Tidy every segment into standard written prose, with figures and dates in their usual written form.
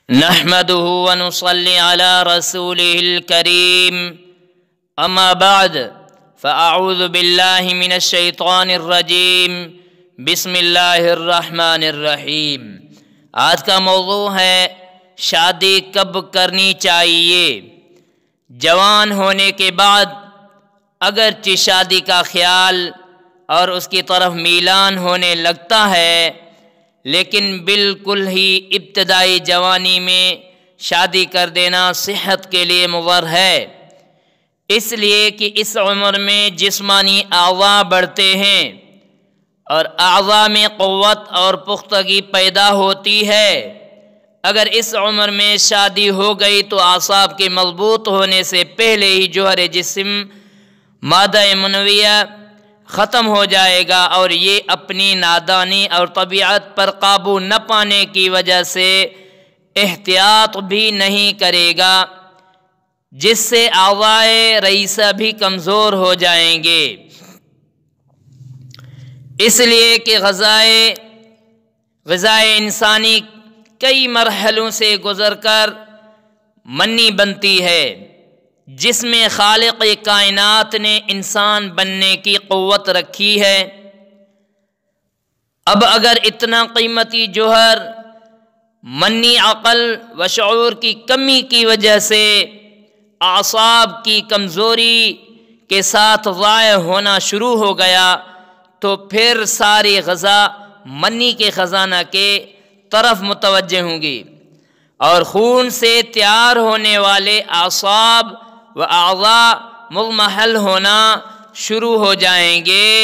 نحمده ونصلي على رسوله الكريم اما بعد فاعوذ بالله من الشیطان الرجیم بسم اللہ الرحمن الرحیم۔ آج کا موضوع ہے شادی کب کرنی چاہیے۔ جوان ہونے کے بعد اگرچہ شادی کا خیال اور اس کی طرف میلان ہونے لگتا ہے، لیکن بالکل ہی ابتدائی جوانی میں شادی کر دینا صحت کے لیے مضر ہے، اس لیے کہ اس عمر میں جسمانی اعضاء بڑھتے ہیں اور اعضاء میں قوت اور پختگی پیدا ہوتی ہے۔ اگر اس عمر میں شادی ہو گئی تو اعصاب کے مضبوط ہونے سے پہلے ہی جوہر جسم مادہ منویہ ختم ہو جائے گا، اور یہ اپنی نادانی اور طبیعت پر قابو نہ پانے کی وجہ سے احتیاط بھی نہیں کرے گا، جس سے اعضائے رئیسہ بھی کمزور ہو جائیں گے۔ اس لیے کہ غذائے انسانی کئی مرحلوں سے گزر کر منی بنتی ہے، جس میں خالق کائنات نے انسان بننے کی قوت رکھی ہے۔ اب اگر اتنا قیمتی جوہر منی عقل و شعور کی کمی کی وجہ سے اعصاب کی کمزوری کے ساتھ ضائع ہونا شروع ہو گیا، تو پھر ساری غذا منی کے خزانہ کے طرف متوجہ ہوں گی، اور خون سے تیار ہونے والے اعصاب و اعضاء مضمحل ہونا شروع ہو جائیں گے۔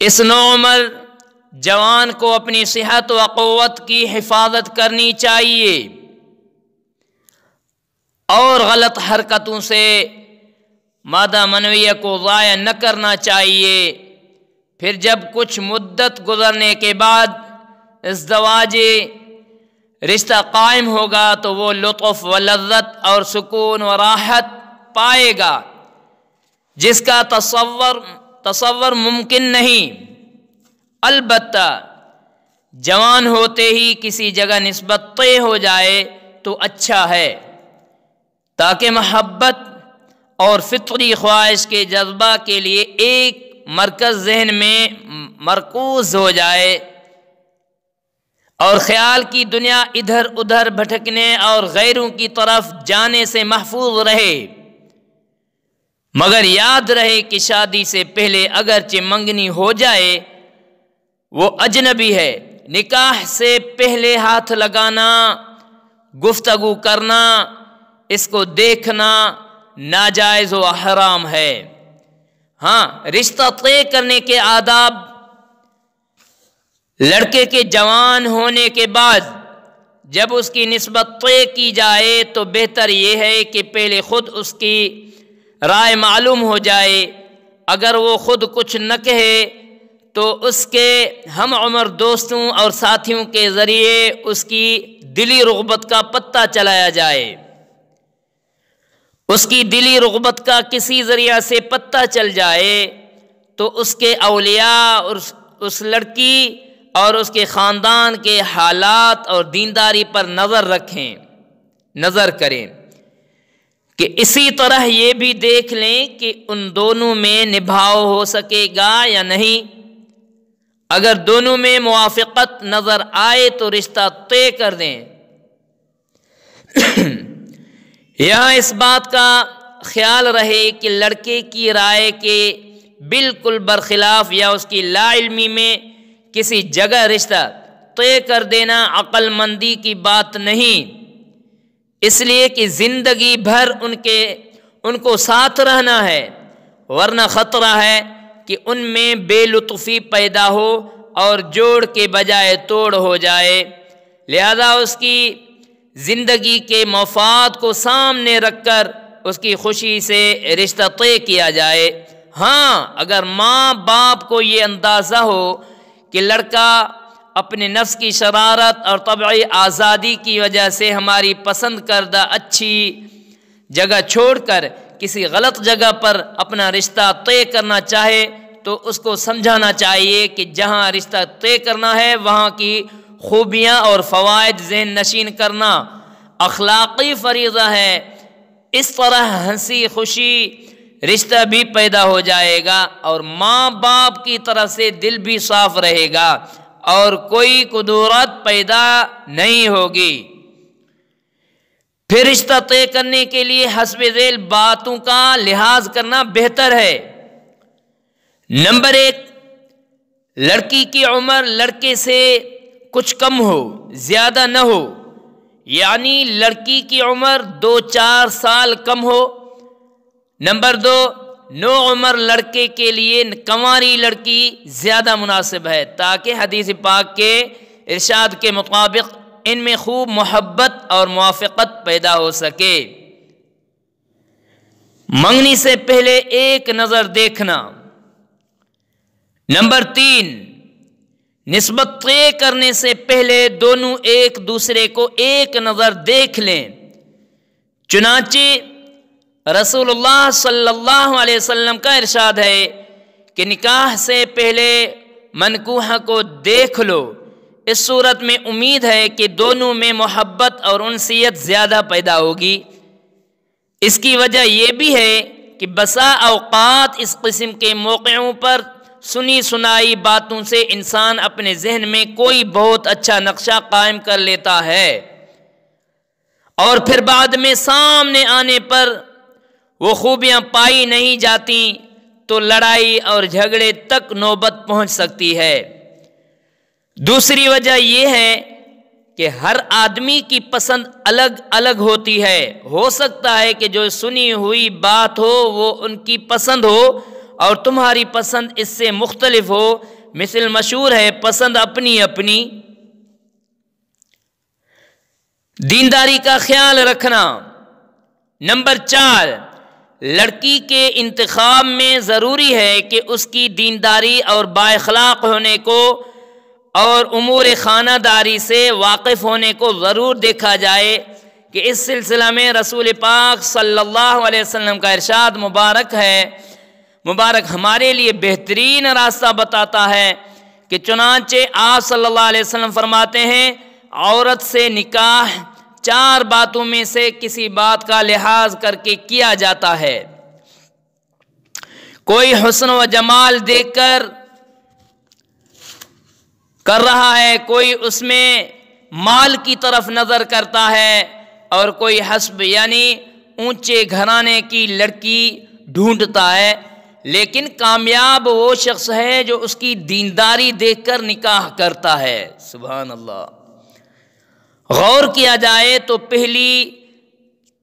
اس نوعمر جوان کو اپنی صحت و قوت کی حفاظت کرنی چاہیے اور غلط حرکتوں سے مادہ منویہ کو ضائع نہ کرنا چاہیے۔ پھر جب کچھ مدت گزرنے کے بعد ازدواجی رشتہ قائم ہوگا تو وہ لطف و لذت اور سکون و راحت پائے گا جس کا تصور ممکن نہیں۔ البتہ جوان ہوتے ہی کسی جگہ نسبت طے ہو جائے تو اچھا ہے، تاکہ محبت اور فطری خواہش کے جذبہ کے لیے ایک مرکز ذہن میں مرکوز ہو جائے اور خیال کی دنیا ادھر ادھر بھٹکنے اور غیروں کی طرف جانے سے محفوظ رہے۔ مگر یاد رہے کہ شادی سے پہلے اگرچہ منگنی ہو جائے وہ اجنبی ہے۔ نکاح سے پہلے ہاتھ لگانا، گفتگو کرنا، اس کو دیکھنا ناجائز و حرام ہے۔ ہاں، رشتہ طے کرنے کے آداب: لڑکے کے جوان ہونے کے بعد جب اس کی نسبت طے کی جائے تو بہتر یہ ہے کہ پہلے خود اس کی رائے معلوم ہو جائے۔ اگر وہ خود کچھ نہ کہے تو اس کے ہم عمر دوستوں اور ساتھیوں کے ذریعے اس کی دلی رغبت کا پتہ چلایا جائے۔ اس کی دلی رغبت کا کسی ذریعہ سے پتہ چل جائے تو اس کے اولیاء اور اس لڑکی اور اس کے خاندان کے حالات اور دینداری پر نظر کریں کہ اسی طرح یہ بھی دیکھ لیں کہ ان دونوں میں نبھاؤ ہو سکے گا یا نہیں۔ اگر دونوں میں موافقت نظر آئے تو رشتہ طے کر دیں۔ یہاں اس بات کا خیال رہے کہ لڑکے کی رائے کے بالکل برخلاف یا اس کی لا علمی میں کسی جگہ رشتہ طے کر دینا عقل مندی کی بات نہیں، اس لیے کہ زندگی بھر ان کو ساتھ رہنا ہے، ورنہ خطرہ ہے کہ ان میں بے لطفی پیدا ہو اور جوڑ کے بجائے توڑ ہو جائے۔ لہذا اس کی زندگی کے مفاد کو سامنے رکھ کر اس کی خوشی سے رشتہ طے کیا جائے۔ ہاں، اگر ماں باپ کو یہ اندازہ ہو کہ لڑکا اپنے نفس کی شرارت اور طبعی آزادی کی وجہ سے ہماری پسند کردہ اچھی جگہ چھوڑ کر کسی غلط جگہ پر اپنا رشتہ طے کرنا چاہے تو اس کو سمجھانا چاہیے کہ جہاں رشتہ طے کرنا ہے وہاں کی خوبیاں اور فوائد ذہن نشین کرنا اخلاقی فریضہ ہے، اس طرح ہنسی خوشی رشتہ بھی پیدا ہو جائے گا اور ماں باپ کی طرف سے دل بھی صاف رہے گا اور کوئی کدورت پیدا نہیں ہوگی۔ پھر رشتہ طے کرنے کے لیے حسب ذیل باتوں کا لحاظ کرنا بہتر ہے۔ نمبر 1، لڑکی کی عمر لڑکے سے کچھ کم ہو، زیادہ نہ ہو، یعنی لڑکی کی عمر 2-4 سال کم ہو۔ نمبر 2، نوعمر لڑکے کے لیے کنواری لڑکی زیادہ مناسب ہے، تاکہ حدیث پاک کے ارشاد کے مطابق ان میں خوب محبت اور موافقت پیدا ہو سکے۔ منگنی سے پہلے ایک نظر دیکھنا۔ نمبر 3، نسبت طے کرنے سے پہلے دونوں ایک دوسرے کو ایک نظر دیکھ لیں۔ چنانچہ رسول اللہ صلی اللہ علیہ وسلم کا ارشاد ہے کہ نکاح سے پہلے منکوحہ کو دیکھ لو، اس صورت میں امید ہے کہ دونوں میں محبت اور انسیت زیادہ پیدا ہوگی۔ اس کی وجہ یہ بھی ہے کہ بسا اوقات اس قسم کے موقعوں پر سنی سنائی باتوں سے انسان اپنے ذہن میں کوئی بہت اچھا نقشہ قائم کر لیتا ہے اور پھر بعد میں سامنے آنے پر وہ خوبیاں پائی نہیں جاتی تو لڑائی اور جھگڑے تک نوبت پہنچ سکتی ہے۔ دوسری وجہ یہ ہے کہ ہر آدمی کی پسند الگ الگ ہوتی ہے، ہو سکتا ہے کہ جو سنی ہوئی بات ہو وہ ان کی پسند ہو اور تمہاری پسند اس سے مختلف ہو۔ مثل مشہور ہے، پسند اپنی اپنی۔ دینداری کا خیال رکھنا۔ نمبر 4، لڑکی کے انتخاب میں ضروری ہے کہ اس کی دینداری اور بااخلاق ہونے کو اور امور خانہ داری سے واقف ہونے کو ضرور دیکھا جائے کہ اس سلسلہ میں رسول پاک صلی اللہ علیہ وسلم کا ارشاد مبارک ہمارے لیے بہترین راستہ بتاتا ہے کہ چنانچہ آپ صلی اللہ علیہ وسلم فرماتے ہیں، عورت سے نکاح 4 باتوں میں سے کسی بات کا لحاظ کر کے کیا جاتا ہے۔ کوئی حسن و جمال دیکھ کر رہا ہے، کوئی اس میں مال کی طرف نظر کرتا ہے اور کوئی حسب یعنی اونچے گھرانے کی لڑکی ڈھونڈتا ہے، لیکن کامیاب وہ شخص ہے جو اس کی دینداری دیکھ کر نکاح کرتا ہے۔ سبحان اللہ۔ غور کیا جائے تو پہلی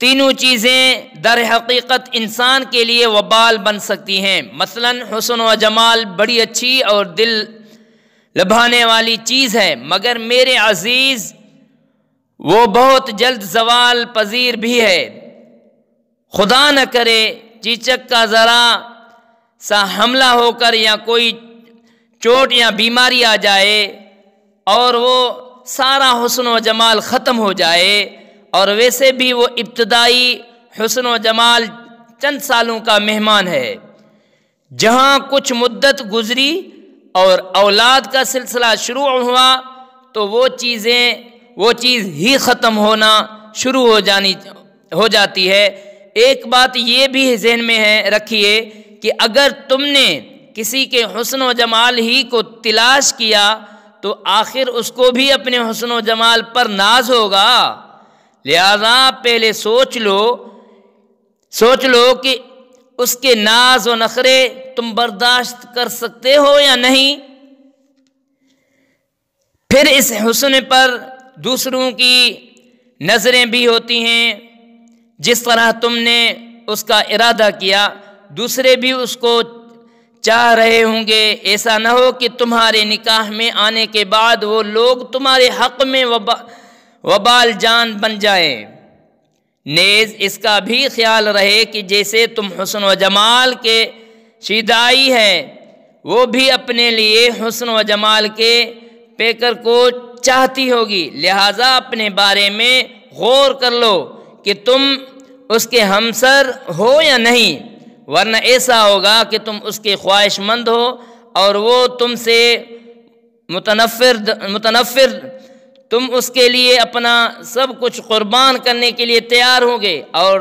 تینوں چیزیں در حقیقت انسان کے لیے وبال بن سکتی ہیں۔ مثلا حسن و جمال بڑی اچھی اور دل لبھانے والی چیز ہے، مگر میرے عزیز وہ بہت جلد زوال پذیر بھی ہے۔ خدا نہ کرے چیچک کا ذرا سا حملہ ہو کر یا کوئی چوٹ یا بیماری آ جائے اور وہ سارا حسن و جمال ختم ہو جائے، اور ویسے بھی وہ ابتدائی حسن و جمال چند سالوں کا مہمان ہے۔ جہاں کچھ مدت گزری اور اولاد کا سلسلہ شروع ہوا تو وہ چیز ہی ختم ہونا شروع ہو جاتی ہے۔ ایک بات یہ بھی ذہن میں رکھیے کہ اگر تم نے کسی کے حسن و جمال ہی کو تلاش کیا تو آخر اس کو بھی اپنے حسن و جمال پر ناز ہوگا، لہذا پہلے سوچ لو کہ اس کے ناز و نخرے تم برداشت کر سکتے ہو یا نہیں۔ پھر اس حسن پر دوسروں کی نظریں بھی ہوتی ہیں، جس طرح تم نے اس کا ارادہ کیا دوسرے بھی اس کو چاہ رہے ہوں گے۔ ایسا نہ ہو کہ تمہارے نکاح میں آنے کے بعد وہ لوگ تمہارے حق میں وبال جان بن جائیں۔ نیز اس کا بھی خیال رہے کہ جیسے تم حسن و جمال کے شیدائی ہے، وہ بھی اپنے لیے حسن و جمال کے پیکر کو چاہتی ہوگی، لہذا اپنے بارے میں غور کر لو کہ تم اس کے ہمسر ہو یا نہیں، ورنہ ایسا ہوگا کہ تم اس کے خواہش مند ہو اور وہ تم سے متنفر تم اس کے لیے اپنا سب کچھ قربان کرنے کے لیے تیار ہوگے اور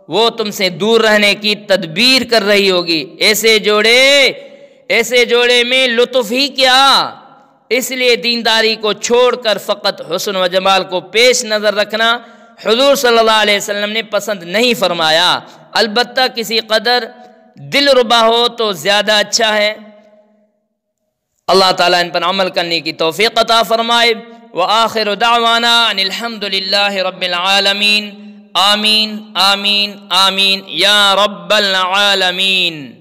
وہ تم سے دور رہنے کی تدبیر کر رہی ہوگی۔ ایسے جوڑے میں لطف ہی کیا، اس لیے دینداری کو چھوڑ کر فقط حسن و جمال کو پیش نظر رکھنا حضور صلی اللہ علیہ وسلم نے پسند نہیں فرمایا، البتہ کسی قدر دل ربا ہو تو زیادہ اچھا ہے۔ اللہ تعالیٰ ان پر عمل کرنے کی توفیق عطا فرمائے۔ وآخر دعوانا ان الحمد للہ رب العالمین، آمین آمین آمین یا رب العالمین۔